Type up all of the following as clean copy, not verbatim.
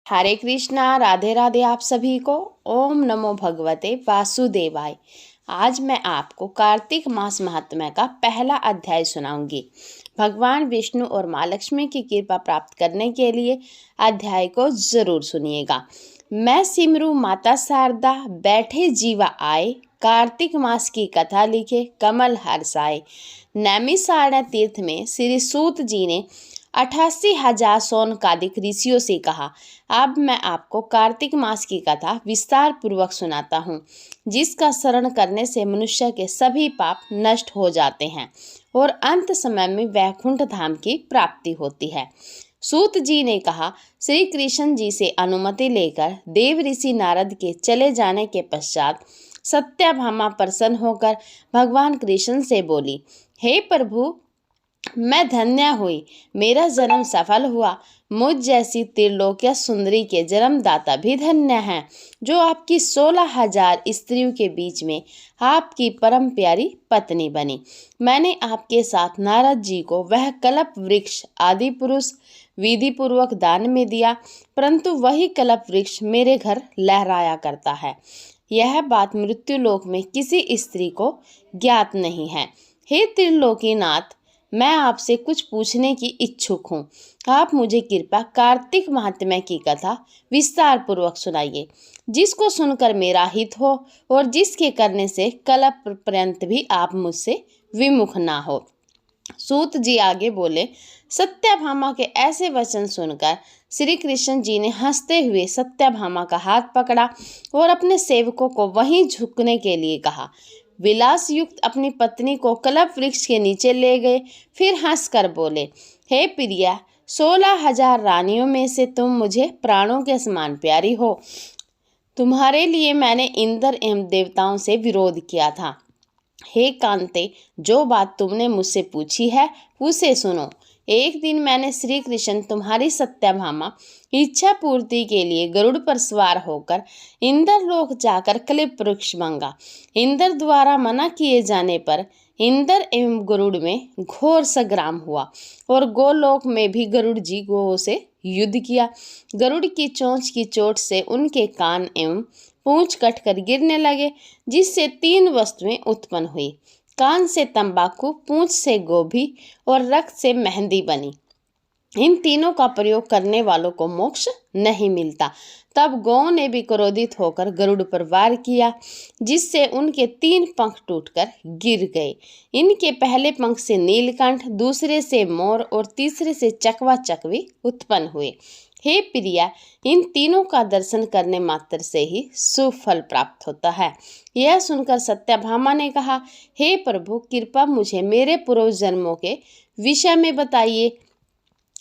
हरे कृष्णा, राधे राधे आप सभी को। ओम नमो भगवते वासुदेवाय। आज मैं आपको कार्तिक मास महात्म्य का पहला अध्याय सुनाऊंगी। भगवान विष्णु और माँ लक्ष्मी की कृपा प्राप्त करने के लिए अध्याय को जरूर सुनिएगा। मैं सिमरू माता शारदा, बैठे जीवा आए, कार्तिक मास की कथा लिखे कमल हर्षाए। नैमिषारण्य तीर्थ में श्री सूत जी ने 88,000 सौनकादिक ऋषियों से कहा, अब मैं आपको कार्तिक मास की कथा विस्तार पूर्वक सुनाता हूँ, जिसका शरण करने से मनुष्य के सभी पाप नष्ट हो जाते हैं और अंत समय में वैकुंठ धाम की प्राप्ति होती है। सूत जी ने कहा, श्री कृष्ण जी से अनुमति लेकर देव ऋषि नारद के चले जाने के पश्चात सत्यभामा प्रसन्न होकर भगवान कृष्ण से बोली, हे प्रभु, मैं धन्य हुई, मेरा जन्म सफल हुआ। मुझ जैसी त्रिलोक्य सुंदरी के जन्मदाता भी धन्य हैं, जो आपकी 16,000 स्त्रियों के बीच में आपकी परम प्यारी पत्नी बनी। मैंने आपके साथ नारद जी को वह कल्प वृक्ष आदि पुरुष विधि पूर्वक दान में दिया, परंतु वही कल्प वृक्ष मेरे घर लहराया करता है। यह बात मृत्युलोक में किसी स्त्री को ज्ञात नहीं है। हे त्रिलोकीनाथ, मैं आपसे कुछ पूछने की इच्छुक हूँ। आप मुझे कृपा कार्तिक महात्म्य की कथा विस्तार पूर्वक सुनाइए, जिसको सुनकर मेरा हित हो और जिसके करने से कल्प पर्यंत भी आप मुझसे विमुख ना हो। सूत जी आगे बोले, सत्यभामा के ऐसे वचन सुनकर श्री कृष्ण जी ने हंसते हुए सत्यभामा का हाथ पकड़ा और अपने सेवकों को वहीं झुकने के लिए कहा। विलास युक्त अपनी पत्नी को कल्प वृक्ष के नीचे ले गए, फिर हंसकर बोले, हे प्रिया, 16,000 रानियों में से तुम मुझे प्राणों के समान प्यारी हो। तुम्हारे लिए मैंने इंद्र एवं देवताओं से विरोध किया था। हे कांते, जो बात तुमने मुझसे पूछी है उसे सुनो। एक दिन मैंने श्री कृष्ण तुम्हारी सत्यभामा इच्छा पूर्ति के लिए गरुड़ पर सवार होकर इंद्र लोक जाकर कल्प वृक्ष मांगा। इंद्र द्वारा मना किए जाने पर इंद्र एवं गरुड़ में घोर संग्राम हुआ और गोलोक में भी गरुड़ जी गो से युद्ध किया। गरुड़ की चोंच की चोट से उनके कान एवं पूंछ कटकर गिरने लगे, जिससे 3 वस्तुएं उत्पन्न हुई। कान से तंबाकू, पूंछ से गोभी और रक्त से मेहंदी बनी। इन तीनों का प्रयोग करने वालों को मोक्ष नहीं मिलता। तब गौ ने भी क्रोधित होकर गरुड़ पर वार किया, जिससे उनके 3 पंख टूटकर गिर गए। इनके पहले पंख से नीलकंठ, दूसरे से मोर और तीसरे से चकवा चकवी उत्पन्न हुए। हे प्रिया, इन तीनों का दर्शन करने मात्र से ही सुफल प्राप्त होता है। यह सुनकर सत्यभामा ने कहा, हे प्रभु, कृपा मुझे मेरे पूर्व जन्मों के विषय में बताइए।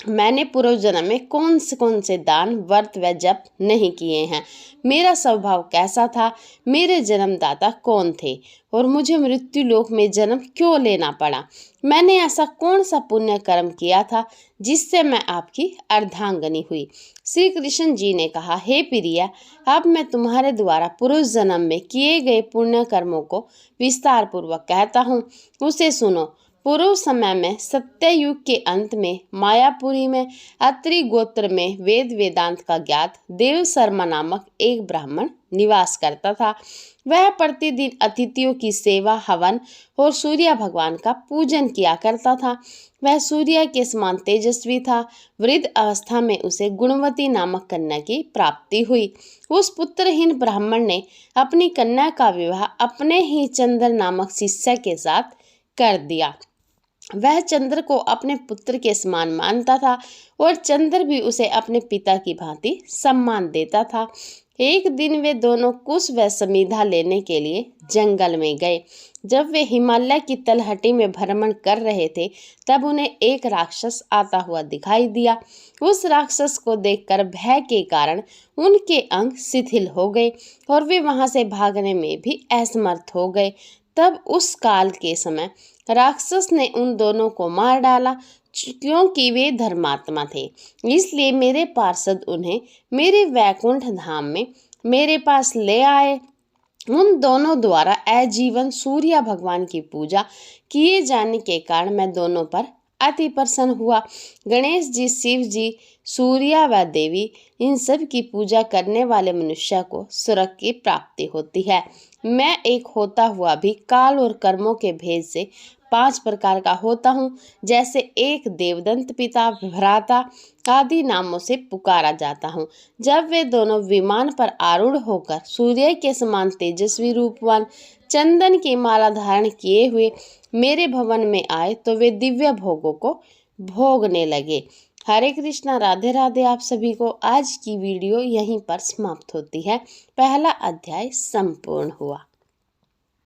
मैंने पूर्व जन्म में कौन से दान, व्रत व जप नहीं किए हैं? मेरा स्वभाव कैसा था? मेरे जन्मदाता कौन थे और मुझे मृत्यु लोक में जन्म क्यों लेना पड़ा? मैंने ऐसा कौन सा पुण्य कर्म किया था जिससे मैं आपकी अर्धांगनी हुई? श्री कृष्ण जी ने कहा, हे प्रिया, अब मैं तुम्हारे द्वारा पूर्व जन्म में किए गए पुण्य कर्मों को विस्तार पूर्वक कहता हूँ, उसे सुनो। पूर्व समय में सत्ययुग के अंत में मायापुरी में अत्रि गोत्र में वेद वेदांत का ज्ञात देव शर्मा नामक एक ब्राह्मण निवास करता था। वह प्रतिदिन अतिथियों की सेवा, हवन और सूर्य भगवान का पूजन किया करता था। वह सूर्य के समान तेजस्वी था। वृद्ध अवस्था में उसे गुणवती नामक कन्या की प्राप्ति हुई। उस पुत्रहीन ब्राह्मण ने अपनी कन्या का विवाह अपने ही चंद्र नामक शिष्य के साथ कर दिया। वह चंद्र को अपने पुत्र के समान मानता था और चंद्र भी उसे अपने पिता की भांति सम्मान देता था। एक दिन वे दोनों कुश व समीधा लेने के लिए जंगल में गए। जब वे हिमालय की तलहटी में भ्रमण कर रहे थे, तब उन्हें एक राक्षस आता हुआ दिखाई दिया। उस राक्षस को देखकर भय के कारण उनके अंग शिथिल हो गए और वे वहां से भागने में भी असमर्थ हो गए। तब उस काल के समय राक्षस ने उन दोनों को मार डाला। क्योंकि वे धर्मात्मा थे, इसलिए मेरे पार्षद उन्हें मेरे वैकुंठ धाम में मेरे पास ले आए। उन दोनों द्वारा आजीवन सूर्य भगवान की पूजा किए जाने के कारण मैं दोनों पर अति प्रसन्न हुआ। गणेश जी, शिव जी, सूर्या व देवी, इन सब की पूजा करने वाले मनुष्य को स्वर्ग की प्राप्ति होती है। मैं एक होता हुआ भी काल और कर्मों के भेद से 5 प्रकार का होता हूँ। जैसे एक देवदंत, पिता, भ्राता आदि नामों से पुकारा जाता हूँ। जब वे दोनों विमान पर आरूढ़ होकर सूर्य के समान तेजस्वी रूपवान, चंदन की माला धारण किए हुए मेरे भवन में आए तो वे दिव्य भोगों को भोगने लगे। हरे कृष्णा, राधे राधे। आप सभी को आज की वीडियो यहीं पर समाप्त होती है। पहला अध्याय संपूर्ण हुआ।